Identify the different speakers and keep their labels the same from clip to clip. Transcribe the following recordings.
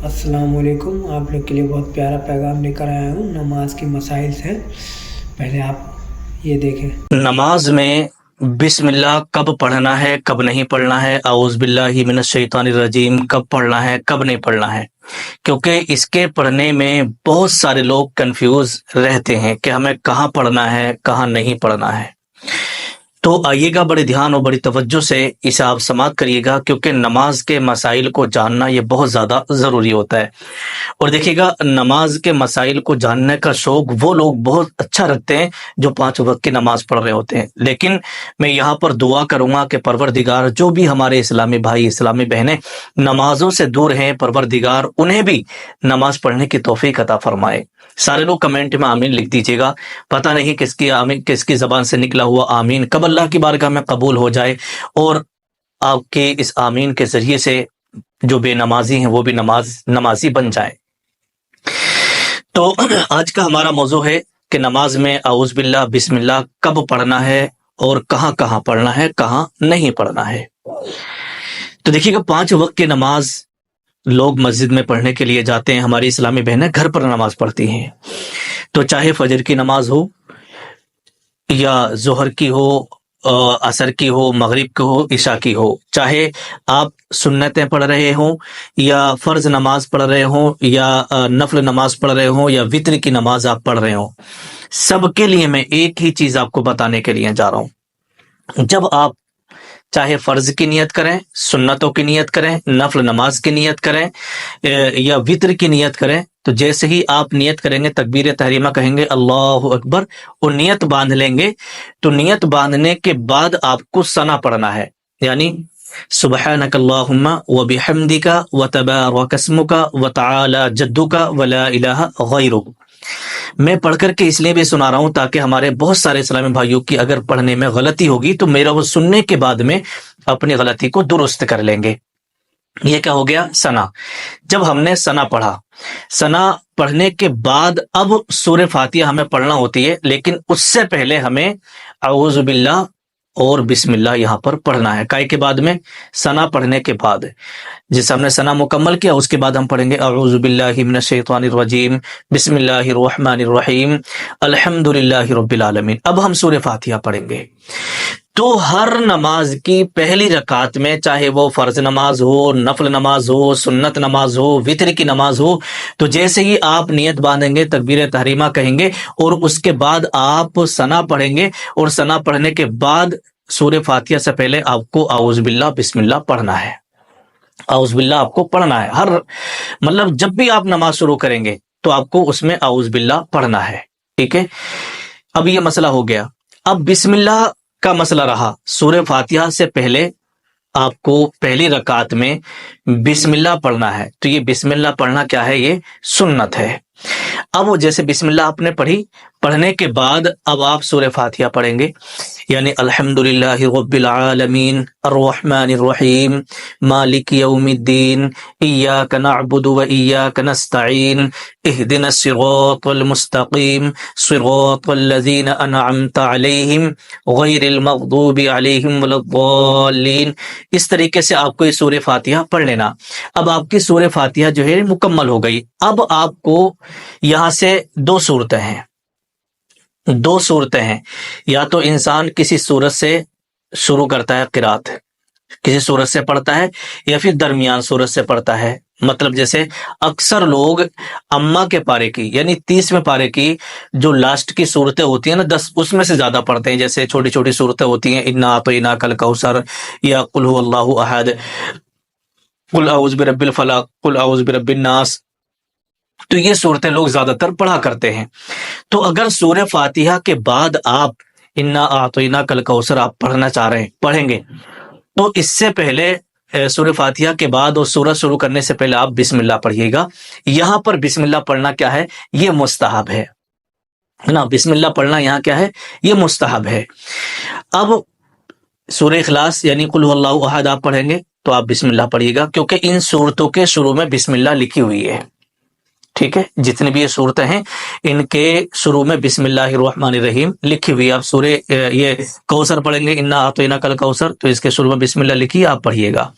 Speaker 1: अस्सलाम वालेकुम। आप लोग के लिए बहुत प्यारा पैगाम लेकर आया हूँ नमाज की मसाइल से। पहले आप ये देखें।
Speaker 2: नमाज में बिस्मिल्लाह कब पढ़ना है, कब नहीं पढ़ना है, औज़ बिल्लाहि मिनश शैतानिर रजीम कब पढ़ना है, कब नहीं पढ़ना है, क्योंकि इसके पढ़ने में बहुत सारे लोग कंफ्यूज रहते हैं कि हमें कहाँ पढ़ना है, कहाँ नहीं पढ़ना है। तो आइएगा, बड़े ध्यान और बड़ी तवज्जो से इसे आप समाअत करिएगा, क्योंकि नमाज के मसाइल को जानना ये बहुत ज़्यादा ज़रूरी होता है। और देखिएगा, नमाज के मसाइल को जानने का शौक वो लोग बहुत अच्छा रखते हैं जो 5 वक्त की नमाज पढ़ रहे होते हैं। लेकिन मैं यहाँ पर दुआ करूँगा कि परवरदिगार जो भी हमारे इस्लामी भाई इस्लामी बहनें नमाजों से दूर हैं, परवरदिगार उन्हें भी नमाज पढ़ने की तौफीक अता फरमाए। सारे लोग कमेंट में आमीन लिख दीजिएगा। पता नहीं किसकी आमीन, किसकी ज़बान से निकला हुआ आमीन कब अल्लाह की बारगाह में कबूल हो जाए और आपके इस आमीन के ज़रिए से जो बेनमाजी हैं वो भी नमाजी बन जाए। तो आज का हमारा मौजू है कि नमाज में औज़ बिल्लाह बिस्मिल्लाह कब पढ़ना है और कहाँ कहाँ पढ़ना है, कहाँ नहीं पढ़ना है। तो देखिएगा, 5 वक्त की नमाज लोग मस्जिद में पढ़ने के लिए जाते हैं, हमारी इस्लामी बहनें घर पर नमाज पढ़ती हैं। तो चाहे फजर की नमाज हो या जोहर की हो, असर की हो, मगरिब की हो, इशा की हो, चाहे आप सुन्नतें पढ़ रहे हों या फ़र्ज नमाज पढ़ रहे हों या नफल नमाज पढ़ रहे हों या वित्र की नमाज आप पढ़ रहे हों, सबके लिए मैं एक ही चीज़ आपको बताने के लिए जा रहा हूँ। जब आप चाहे फ़र्ज की नियत करें, सुन्नतों की नियत करें, नफल नमाज की नियत करें या वित्र की नियत करें, तो जैसे ही आप नियत करेंगे, तकबीर तहरीमा कहेंगे अल्लाहु अकबर और नियत बांध लेंगे, तो नियत बांधने के बाद आपको सना पढ़ना है, यानी सुब्हानक अल्लाहुम्मा व बिहम्दिका व तबारक अस्मुका व तआला जद्दुका व ला इलाहा गैरुक। मैं पढ़ करके इसलिए भी सुना रहा हूं ताकि हमारे बहुत सारे इस्लामी भाइयों की अगर पढ़ने में गलती होगी तो मेरा वो सुनने के बाद में अपनी गलती को दुरुस्त कर लेंगे। ये क्या हो गया? सना। जब हमने सना पढ़ा, सना पढ़ने के बाद अब सूरह फातिहा हमें पढ़ना होती है, लेकिन उससे पहले हमें औज़ु बिल्लाह और बिस्मिल्लाह यहाँ पर पढ़ना है। काय के बाद में? सना पढ़ने के बाद। जिस हमने सना मुकम्मल किया उसके बाद हम पढ़ेंगे औज़ु बिल्लाहि मिनश शैतानिर रजीम बिस्मिल्लाहिर रहमानिर रहीम अल्हम्दुलिल्लाहि रब्बिल आलमीन। अब हम सूरह फातिहा पढ़ेंगे। तो हर नमाज की पहली रकात में, चाहे वो फर्ज नमाज हो, नफल नमाज हो, सुन्नत नमाज हो, वित्र की नमाज हो, तो जैसे ही आप नियत बांधेंगे, तकबीर तहरीमा कहेंगे और उसके बाद आप सना पढ़ेंगे और सना पढ़ने के बाद सूरह फातिहा से पहले आपको औज़ु बिल्लाह बिस्मिल्लाह पढ़ना है। औज़ु बिल्लाह आपको पढ़ना है। हर मतलब जब भी आप नमाज शुरू करेंगे तो आपको उसमें औज़ु बिल्लाह पढ़ना है। ठीक है, अब ये मसला हो गया। अब बिस्मिल्लाह का मसला रहा। सूरह फातिहा से पहले आपको पहली रकात में बिस्मिल्लाह पढ़ना है। तो ये बिस्मिल्लाह पढ़ना क्या है? ये सुन्नत है। अब वो जैसे बिस्मिल्लाह आपने पढ़ी, पढ़ने के बाद अब आप सूरह फातिहा पढ़ेंगे, यानी अल्हम्दुलिल्लाहि रब्बिल आलमीन अर्रहमानिर रहीम मालिक यौमिद्दीन इय्याका नअबुदु व इय्याका नस्तईन इहदिनस सिरातल मुस्तकीम सिरातल लज़ीना अनअमता अलैहिम गैरिल मग़दूबि अलैहिम वलद्दाल्लीन। इस तरीके से आपको ये सूरह फातिहा पढ़ लेना। अब आपकी सूरह फातिहा जो है मुकम्मल हो गई। अब आपको यहाँ से 2 सूरतें हैं, 2 सूरतें हैं। या तो इंसान किसी सूरत से शुरू करता है, किरात किसी सूरत से पढ़ता है, या फिर दरमियान सूरत से पढ़ता है। मतलब जैसे अक्सर लोग अम्मा के पारे की यानी 30वें पारे की जो लास्ट की सूरतें होती हैं ना, 10 उसमें से ज्यादा पढ़ते हैं। जैसे छोटी छोटी सूरतें होती हैं, इन्ना अतईना कल कौसर या कुल हुवल्लाहु अहद, कुल औज़ु बिरब्बिल फलक, कुल औज़ु बिरब्बिन नास। तो ये सूरतें लोग ज्यादातर पढ़ा करते हैं। तो अगर सूरह फातिहा के बाद आप इन्ना आतईना कल कौसर आप पढ़ना चाह रहे हैं, पढ़ेंगे, तो इससे पहले सूरह फातिहा के बाद और सूरह शुरू करने से पहले आप बिस्मिल्लाह पढ़िएगा। यहाँ पर बिस्मिल्लाह पढ़ना क्या है? ये मुस्तहब है ना। बिस्मिल्लाह पढ़ना यहाँ क्या है? ये मुस्तहब है। अब सूरह इखलास यानी कुल हुवल्लाहु अहद आप पढ़ेंगे तो आप बिस्मिल्लाह पढ़िएगा, क्योंकि इन सूरतों के शुरू में बिस्मिल्लाह लिखी हुई है। ठीक है, जितनी भी ये सूरतें हैं इनके शुरू में बिस्मिल्लाहिर रहमानिर रहीम लिखी हुई है। आप सूरह ये कौसर पढ़ेंगे, इन्ना आतईना कल कौसर, तो इसके शुरू में बिस्मिल्लाह लिखी, आप पढ़िएगा।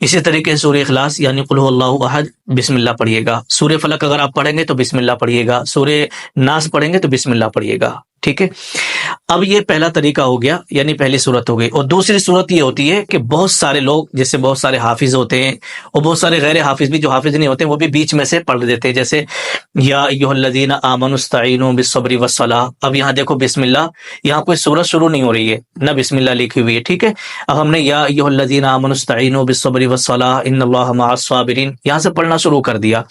Speaker 2: اسی طریقے سے سورہ اخلاص یعنی قل هو اللہ احد بسم اللہ پڑھیے گا. سورہ فلق اگر آپ پڑھیں گے تو بسم اللہ پڑھیے گا. سورہ ناس پڑھیں گے تو بسم اللہ پڑھیے گا. ٹھیک ہے. اب یہ پہلا طریقہ ہو گیا یعنی پہلی صورت ہو گئی. اور دوسری صورت یہ ہوتی ہے کہ بہت سارے لوگ جیسے بہت سارے حافظ ہوتے ہیں اور بہت سارے غیر حافظ بھی جو حافظ نہیں ہوتے ہیں وہ بھی بیچ میں سے پڑھ دیتے ہیں. جیسے یا ایھا الذین آمنوا استعینوا بالصبر والصلاۃ. اب یہاں دیکھو بسم اللہ, یہاں کوئی صورت شروع نہیں ہو رہی ہے, نہ بسم اللہ لکھی ہوئی ہے. ٹھیک ہے. اب ہم نے یا ایھا الذین آمنوا استعینوا بالصبر والصلاۃ ان اللہ مع الصابرین یہاں سے پڑھنا شروع کر دیا.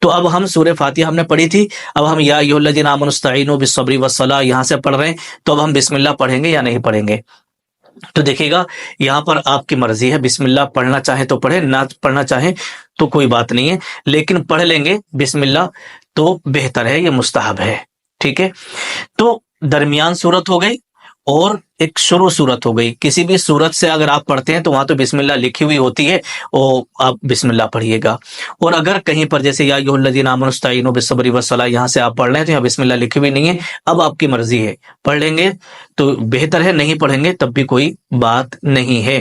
Speaker 2: تو اب ہم سورہ فاتحہ ہم نے پڑھی تھی, اب ہم یا ایھا الذین آمنوا استعینوا بالصبر والصلاۃ یہاں سے پڑھ رہے ہیں, تو اب ہم بسم اللہ پڑھیں گے یا نہیں پڑھیں گے؟ تو دیکھیے گا یہاں پر آپ کی مرضی ہے, بسم اللہ پڑھنا چاہیں تو پڑھیں, نہ پڑھنا چاہیں تو کوئی بات نہیں ہے, لیکن پڑھ لیں گے بسم اللہ تو بہتر ہے, یہ مستحب ہے. ٹھیک ہے. تو درمیان صورت ہو گئی اور ایک شروع صورت ہو گئی. کسی بھی صورت سے اگر آپ پڑھتے ہیں تو وہاں تو بسم اللہ لکھی ہوئی ہوتی ہے اور آپ بسم اللہ پڑھیے گا. اور اگر کہیں پر جیسے یا ایھا الذین آمنوا استعینوا بالصبر والصلاۃ یہاں سے آپ پڑھ رہے ہیں تو یہاں بسم اللہ لکھی ہوئی نہیں ہے, اب آپ کی مرضی ہے, پڑھ لیں گے تو بہتر ہے, نہیں پڑھیں گے تب بھی کوئی بات نہیں ہے.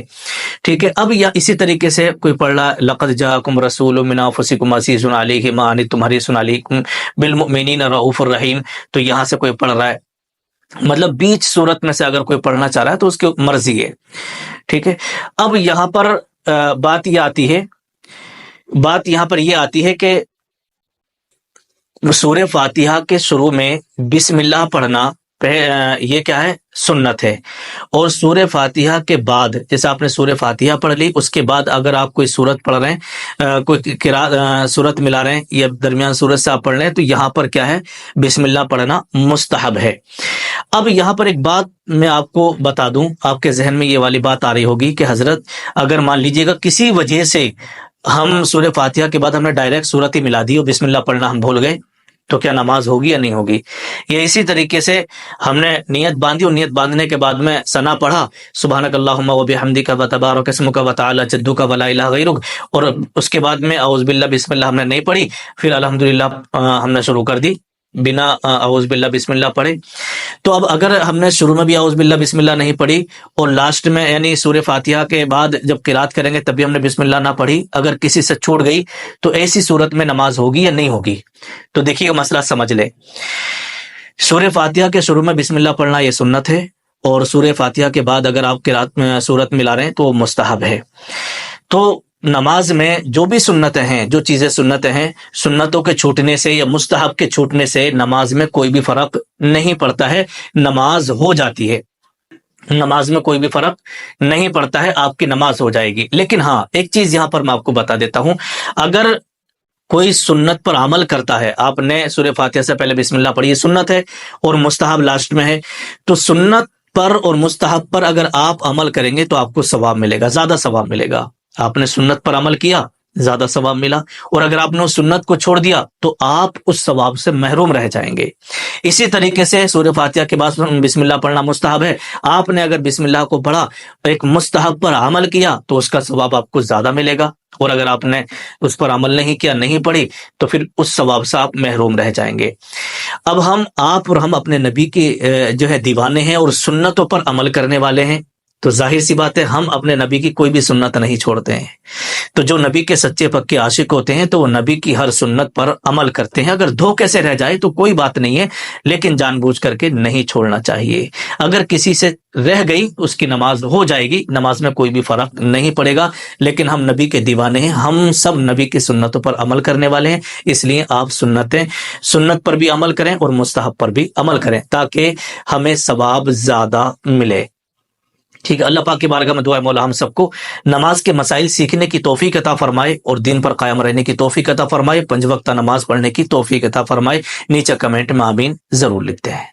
Speaker 2: ٹھیک ہے. اب یا اسی طریقے سے کوئی پڑھ رہا لقد جاءکم رسول من انفسکم عزیز علیہ ما عنتم حریص علیکم بالمؤمنین رؤوف الرحیم, تو یہاں سے کوئی پڑھ رہا ہے, مطلب بیچ صورت میں سے اگر کوئی پڑھنا چاہ رہا ہے تو اس کی مرضی ہے. ٹھیک ہے. اب یہاں پر بات یہاں پر یہ آتی ہے کہ سورہ فاتحہ کے شروع میں بسم اللہ پڑھنا یہ کیا ہے؟ سنت ہے. اور سورہ فاتحہ کے بعد جیسے آپ نے سورہ فاتحہ پڑھ لی, اس کے بعد اگر آپ کوئی سورت پڑھ رہے ہیں, کوئی سورت ملا رہے ہیں یا درمیان سورت سے آپ پڑھ رہے ہیں تو یہاں پر کیا ہے؟ بسم اللہ پڑھنا مستحب ہے. اب یہاں پر ایک بات میں آپ کو بتا دوں, آپ کے ذہن میں یہ والی بات آ رہی ہوگی کہ حضرت اگر مان لیجئے گا کسی وجہ سے ہم سورہ فاتحہ کے بعد ہم نے ڈائریکٹ سورت ہی ملا دی اور بسم اللہ پڑھنا ہم بھول گئے تو کیا نماز ہوگی یا نہیں ہوگی؟ یہ اسی طریقے سے ہم نے نیت باندھی اور نیت باندھنے کے بعد میں ثنا پڑھا سبحانک اللہم و بحمدک و تبارک اسمک و تعالی جدک و لا الہ غیرک, اور اس کے بعد میں اعوذ باللہ بسم اللہ ہم نے نہیں پڑھی, پھر الحمدللہ ہم نے شروع کر دی بنا اعوذ باللہ بسم اللہ پڑھے. تو اب اگر ہم نے شروع میں بھی اعوذ باللہ بسم اللہ نہیں پڑھی اور لاسٹ میں یعنی سورہ فاتحہ کے بعد جب قرات کریں گے تب بھی ہم نے بسم اللہ نہ پڑھی, اگر کسی سے چھوٹ گئی تو ایسی صورت میں نماز ہوگی یا نہیں ہوگی؟ تو دیکھیے مسئلہ سمجھ لے. سورہ فاتحہ کے شروع میں بسم اللہ پڑھنا یہ سنت ہے, اور سورہ فاتحہ کے بعد اگر آپ قرات میں صورت ملا رہے ہیں تو وہ مستحب ہے. تو نماز میں جو بھی سنتیں ہیں, جو چیزیں سنتیں ہیں, سنتوں کے چھوٹنے سے یا مستحب کے چھوٹنے سے نماز میں کوئی بھی فرق نہیں پڑتا ہے, نماز ہو جاتی ہے, نماز میں کوئی بھی فرق نہیں پڑتا ہے, آپ کی نماز ہو جائے گی. لیکن ہاں ایک چیز یہاں پر میں آپ کو بتا دیتا ہوں, اگر کوئی سنت پر عمل کرتا ہے, آپ نے سورہ فاتحہ سے پہلے بسم اللہ پڑھی, یہ سنت ہے اور مستحب لاسٹ میں ہے, تو سنت پر اور مستحب پر اگر آپ عمل کریں گے تو آپ کو ثواب ملے گا, زیادہ ثواب ملے گا. آپ نے سنت پر عمل کیا, زیادہ ثواب ملا, اور اگر آپ نے اس سنت کو چھوڑ دیا تو آپ اس ثواب سے محروم رہ جائیں گے. اسی طریقے سے سورہ فاتحہ کے بعد بسم اللہ پڑھنا مستحب ہے, آپ نے اگر بسم اللہ کو پڑھا ایک مستحب پر عمل کیا تو اس کا ثواب آپ کو زیادہ ملے گا, اور اگر آپ نے اس پر عمل نہیں کیا, نہیں پڑھی, تو پھر اس ثواب سے آپ محروم رہ جائیں گے. اب آپ اور ہم اپنے نبی کے جو ہے دیوانے ہیں اور سنتوں پر عمل کرنے والے ہیں, تو ظاہر سی بات ہے ہم اپنے نبی کی کوئی بھی سنت نہیں چھوڑتے ہیں. تو جو نبی کے سچے پکے عاشق ہوتے ہیں تو وہ نبی کی ہر سنت پر عمل کرتے ہیں. اگر دھوکے سے رہ جائے تو کوئی بات نہیں ہے, لیکن جان بوجھ کر کے نہیں چھوڑنا چاہیے. اگر کسی سے رہ گئی اس کی نماز ہو جائے گی, نماز میں کوئی بھی فرق نہیں پڑے گا, لیکن ہم نبی کے دیوانے ہیں, ہم سب نبی کی سنتوں پر عمل کرنے والے ہیں. اس لیے آپ سنت پر بھی عمل کریں اور مستحب پر بھی عمل کریں تاکہ ہمیں ثواب زیادہ ملے. ٹھیک ہے. اللہ پاک کی بارگاہ میں دعا ہے مولا ہم سب کو نماز کے مسائل سیکھنے کی توفیق عطا فرمائے اور دین پر قائم رہنے کی توفیق عطا فرمائے, 5 وقتہ نماز پڑھنے کی توفیق عطا فرمائے. نیچے کمنٹ میں آمین ضرور لکھتے ہیں.